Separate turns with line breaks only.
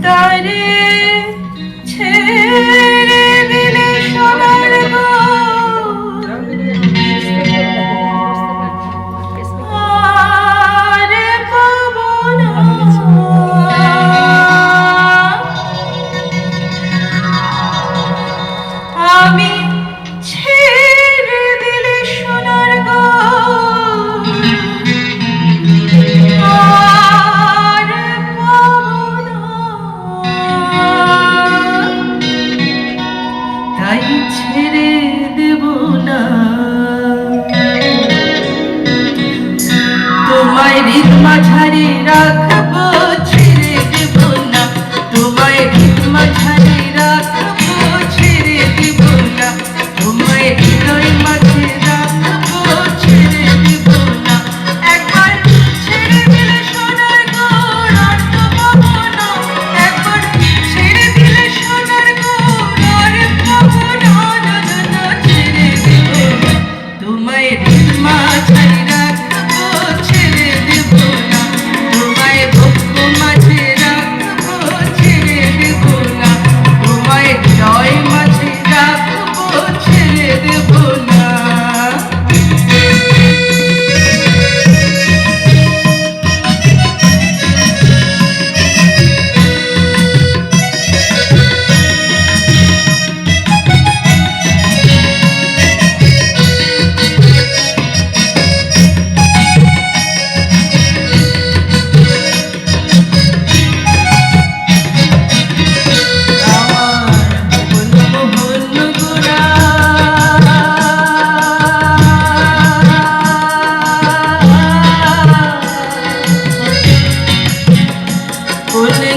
তারে ছেড়ে দিলে সোনার গো আর পাবো না। আমি ছেড়ে দিলে সোনার গো আর পাবো না। তাই ছেড়ে দেব না তোমায় হৃদ মাঝারে রাখবো, ছেড়ে দেব না তোমায় হৃদ মাঝারে রাখবো, ছেড়ে দেব না তোমায় হৃদয় মাঝে রাখবো, ছেড়ে দেব না। একবার ছেড়ে দিলে সোনার গো আর তো পাবো না, একবার ছেড়ে দিলে সোনার গো আর পাবো না। না না না, ছেড়ে দেব না তোমায় হৃদ মাঝারে রাখবো, ছেড়ে দেব না তোমায় বক্ষ মাঝে রাখবো, ছেড়ে দেব না তোমায় হৃদয় মাঝে রাখবো, ছেড়ে দেব না। Only